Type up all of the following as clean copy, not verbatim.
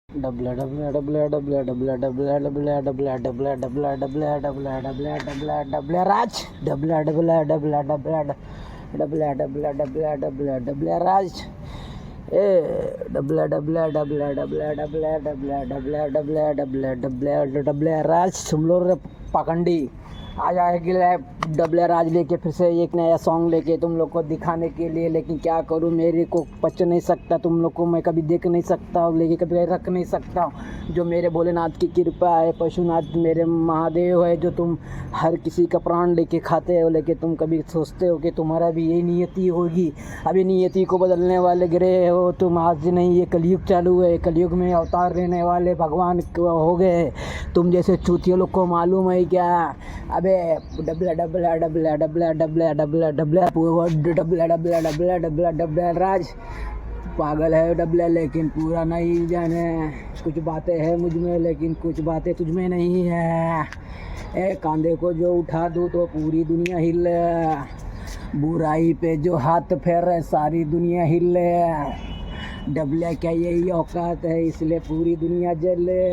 डबला डबला डबला डबला डबला डबला डबला डबला डबला डबला डबला डबला डबला डबला डबला राज डबला डबला डबला डबला डबला डबला डबला डबला डबला राज ए डबला डबला डबला डबला डबला डबला डबला डबला डबला डबला डबला राज तुम लोग पाखंडी आज आएगी डबला राज लेके फिर से एक नया सॉन्ग लेके तुम लोग को दिखाने के लिए। लेकिन क्या करूँ, मेरे को पच नहीं सकता, तुम लोग को मैं कभी देख नहीं सकता हूँ, लेके कभी रख नहीं सकता हूँ। जो मेरे भोलेनाथ की कृपा है, पशुनाथ मेरे महादेव है, जो तुम हर किसी का प्राण लेके खाते हो, लेकिन तुम कभी सोचते हो कि तुम्हारा भी यही नियति होगी। अभी नियति को बदलने वाले ग्रह हो तुम। आज नहीं, ये कलयुग चालू है, कलयुग में अवतार लेने वाले भगवान हो गए। तुम जैसे चूतियों लोग को मालूम है क्या? अबे डबला डबला डबला डबला डबला डबला डबला डबला डबला डबला डबला डबला राज पागल है डबला, लेकिन पूरा नहीं जाने। कुछ बातें हैं मुझ में, लेकिन कुछ बातें तुझ में नहीं है। ए कांधे को जो उठा दूँ तो पूरी दुनिया हिले, बुराई पे जो हाथ फेर सारी दुनिया हिले। डबला क्या यही औकात है, इसलिए पूरी दुनिया जले।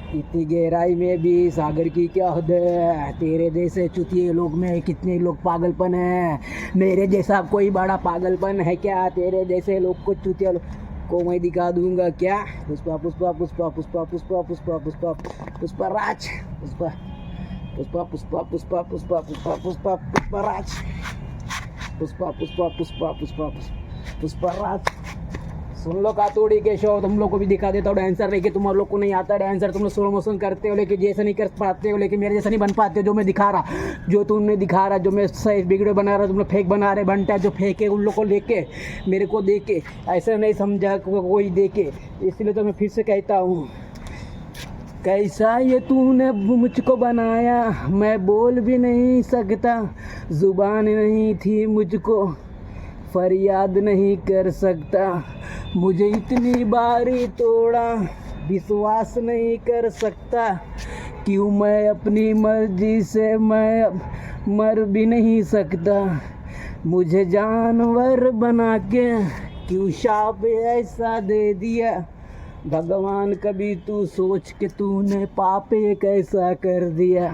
इतनी गहराई में भी सागर की क्या हद है। तेरे जैसे चुतिए लोग में कितने लोग पागलपन है, मेरे जैसा कोई बड़ा पागलपन है क्या? तेरे जैसे लोग को चुतिया को मैं दिखा दूंगा क्या? पुष्पा पुष्पा पुष्पा पुष्पा पुष्पा पुष्पा पुष्पा पुष्पा राज पुष्पा पुष्पा पुष्पा पुष्पा पुष्पा पुष्पा पुष्पा पुष्पा राज पुष्पा पुष्पा पुष्पा पुष्पा पुष्पा राज। सुन लो कातोड़ी के शो, तुम लोग को भी दिखा देता हूँ डांसर, लेकिन तुम लोग को नहीं आता डांसर। तुम लोग स्लो मोशन करते हो, लेकिन जैसे नहीं कर पाते हो, लेकिन मेरे जैसा नहीं बन पाते। जो मैं दिखा रहा, जो तुमने दिखा रहा, जो मैं सही वीडियो बना रहा, तुम लोग फेक बना रहे। बनता जो फेक है उन लोग को लेके मेरे को देके ऐसा नहीं समझा कोई देके, इसलिए तो मैं फिर से कहता हूँ, कैसा ये तूने मुझको बनाया, मैं बोल भी नहीं सकता, जुबान नहीं थी मुझको, फरियाद नहीं कर सकता। मुझे इतनी बारी तोड़ा, विश्वास नहीं कर सकता। क्यों मैं अपनी मर्जी से मैं मर भी नहीं सकता। मुझे जानवर बना के क्यों शाप ऐसा दे दिया। भगवान कभी तू सोच के तूने पाप कैसा कर दिया।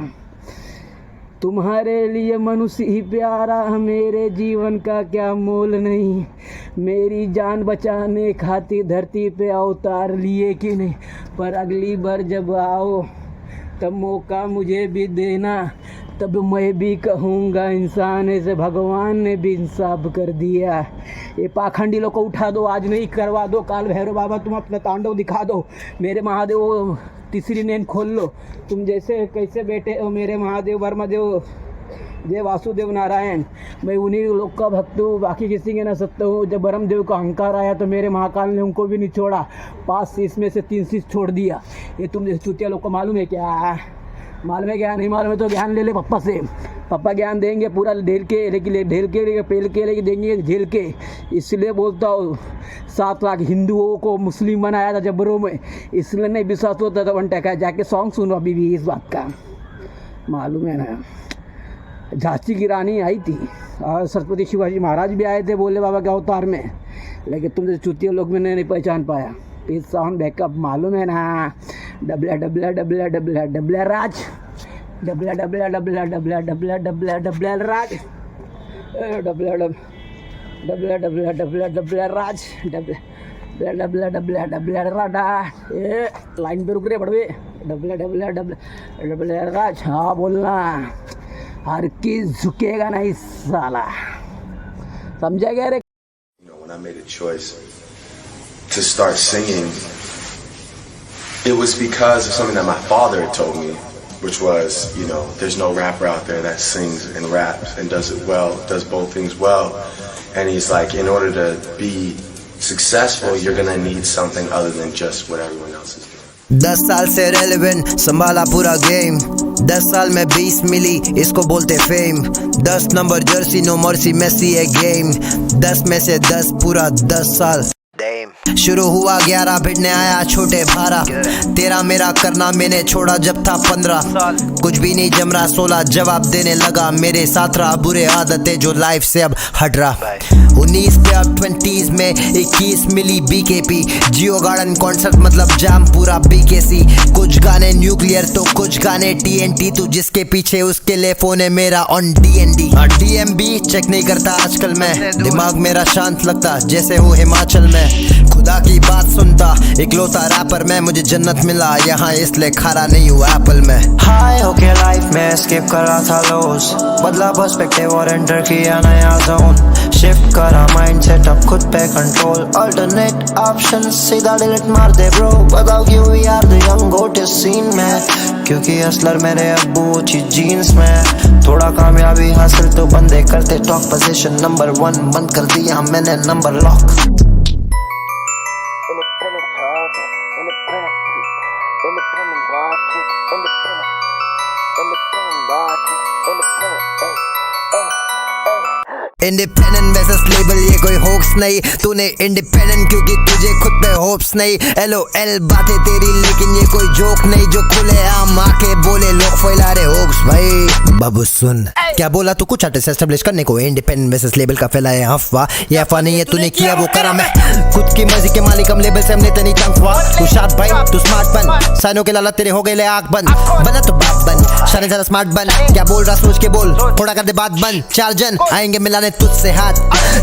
तुम्हारे लिए मनुष्य ही प्यारा, मेरे जीवन का क्या मोल नहीं। मेरी जान बचाने खातिर धरती पे अवतार लिए कि नहीं, पर अगली बार जब आओ तब मौका मुझे भी देना, तब मैं भी कहूँगा इंसान ऐसे भगवान ने भी इंसाफ कर दिया। ये पाखंडी लोग को उठा दो, आज नहीं करवा दो, काल भैरव बाबा तुम अपना तांडव दिखा दो। मेरे महादेव तीसरी नैन खोल लो। तुम जैसे कैसे बैठे हो मेरे महादेव वर्मादेव देव वासुदेव नारायण, मैं उन्हीं लोग का भक्त हूँ, बाकी किसी के ना सकता हूँ। जब ब्रह्मदेव का अहंकार आया तो मेरे महाकाल ने उनको भी नहीं छोड़ा, 5 शीश में से 3 शीश छोड़ दिया। ये तुम जैसे चुतिया लोग को मालूम है क्या? मालूम है क्या? नहीं मालूम है तो ज्ञान ले ले पप्पा से, पापा ज्ञान देंगे पूरा ढेल के, लेकिन ढेल के पेल के लेके देंगे झेल के। इसलिए बोलता हूँ 7 लाख हिंदुओं को मुस्लिम बनाया था जबरों में, इसलिए नहीं विश्वास होता था। 1 टका जाके सॉन्ग सुनो अभी भी इस बात का, मालूम है ना। झांसी की रानी आई थी और सरस्वती शिवाजी महाराज भी आए थे भोले बाबा के अवतार में, लेकिन तुम जैसे चुतिया लोग मैंने नहीं पहचान पाया। इस साउंड बैकअप मालूम है ना। डबला डबला डबला डबला डबला राज डबला डबला डबला डबला डबला डबला डबला राज डबला डबला डबला डबला डबला राज डबला डबला डबला डबला राडा। ए लाइन पे रुक रहे बड़वे। डबला डबला डबला डबला राज। हाँ बोलना, हर किस झुकेगा नहीं साला, समझा गया रे? When I made a choice to start singing, it was because of something that my father had told me, which was, there's no rapper out there that sings and raps and does it well, does both things well. And he's like, in order to be successful, you're gonna need something other than just what everyone else is doing. 10 साल से relevant संभाला पूरा game, 10 साल में 20 मिली इसको बोलते fame. 10 number jersey no mercy Messi है गेम, 10 में से 10 पूरा 10 साल। शुरू हुआ 11 भिड़ने आया छोटे भारा, तेरा मेरा करना मैंने छोड़ा जब था 15, कुछ भी नहीं जम रहा 16 जवाब देने लगा मेरे साथ रहा, बुरे आदतें जो लाइफ से अब हट रहा। 19 पे अब 20s में 21 मिली BKP, जियो गार्डन कॉन्सर्ट मतलब जाम पूरा BKC, कुछ गाने न्यूक्लियर तो कुछ गाने TNT, तू जिसके पीछे उसके लिए फोन है मेरा ऑन DND। DMB चेक नहीं करता आजकल मैं, दिमाग मेरा शांत लगता जैसे हो हिमाचल में, खुदा की बात सुनता इकलौता रैपर मैं, मुझे जन्नत मिला यहाँ इसलिए खारा नहीं हुआ एप्पल में। हाई होके लाइफ में स्किप कर रहा था लोस, बदला पर्सपेक्टिव और एंटर किया नया जोन, शिफ्ट करा माइंड सेट अब खुद पे कंट्रोल, अल्टरनेट ऑप्शन सीधा डिलीट मार दे ब्रो, बताओ क्यों वी आर द यंग गोट इस सीन में, क्योंकि असलर मेरे अब्बू अच्छी जीन्स में, थोड़ा कामयाबी हासिल तो बंदे करते टॉक, पोजीशन नंबर 1 बंद कर दिया मैंने number lock. Independent versus label ये कोई होप्स नहीं, तूने इंडिपेंडेंट क्योंकि तुझे खुद पे होप्स नहीं, LOL बातें तेरी लेकिन ये कोई जोक नहीं, जो खुले आम आके बोले लोग फैला रहे होप्स। भाई बाबू सुन क्या बोला तू, कुछ आर्टिस्ट एस्टेब्लिश करने को इंडिपेंडेंट वर्सेस लेबल का फैलाए अफवाह, ये अफवाह नहीं है तूने किया वो करा मैं, खुद की मर्जी के मालिक हम लेबल से हमने तनी तंग हुआ, तू शाद भाई तू स्मार्ट बन, साइनों के लाला तेरे हो गए ले आंख बंद, बना तो बाप बन शाने जरा स्मार्ट बन, क्या बोल रहा सोच के बोल, थोड़ा कर दे बात बन, 4 जन आएंगे मिलाने तुझसे हाथ,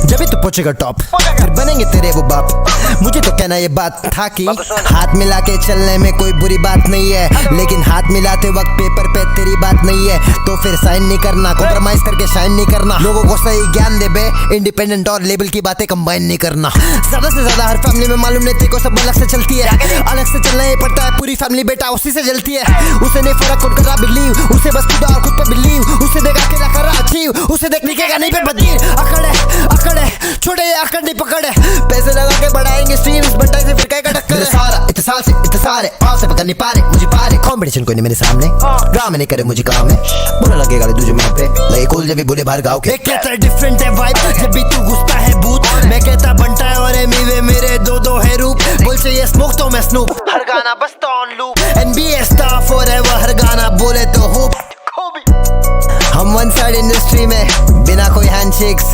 जब भी तू पहुंचेगा टॉप फिर बनेंगे तेरे वो बाप, मुझे तो कहना ये बात था कि हाथ मिला के चलने में कोई बुरी बात नहीं है, लेकिन हाथ मिलाते वक्त पेपर पे तेरी बात नहीं है तो फिर साइन नहीं करना, कॉम्प्रोमाइज करके शाइन नहीं करना, लोगों को सही ज्ञान दे बे, इंडिपेंडेंट और लेबल की बातें कंबाइन नहीं करना, ज्यादा से ज्यादा हर फैमिली में मालूम नहीं तेरे को सब अलग से चलती है, अलग से चलना ही पड़ता है, पूरी फैमिली बेटा उसी से जलती है, उसे नहीं फर्क कौन कर रहा बिलीव, उसे बस खुदा और खुद पे बिलीव, उसे देखा अकेला कर रहा अचीव, उसे देख निकेगा नहीं पे बदीर, अकड़ है छोटे आकड़ नहीं पकड़ है, पैसे लगा के बढ़ाएंगे स्ट्रीम्स बट्टा से फिर कहीं का टक्कर है, सारा इत्तेसाल से इत्तेसार है, पास से पकड़ नहीं पा रहे मुझे पारे, कंपटीशन कोई नहीं मेरे सामने, ड्रामा नहीं करे मुझे काम है, बुरा लगेगा तुझे मैं पे लगे कोल जब भी बोले बाहर गाँव के, कहता है डिफरेंट है वाइब जब भी तू घुसता है बूथ, मैं कहता बनता है और मीवे मेरे दो है रूप, बोल चाहिए स्मोक तो मैं स्नूप, हर गाना बजता on loop, NBA star forever हर गाना बोले तो होप, हम वन साइड इंडस्ट्री में बिना कोई हैंडशेक्स,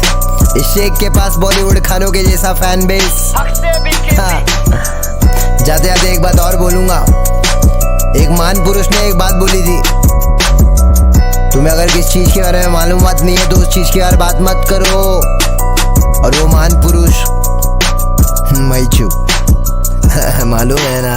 इस शेख के पास बॉलीवुड खानों के जैसा फैन बेस, जाते जाते एक बात और बोलूंगा, एक महान पुरुष ने एक बात बोली थी, तुम्हें अगर किस चीज के बारे में मालूमात नहीं है तो उस चीज की बारे बात मत करो, और वो महान पुरुष मैं छू मालूम है ना।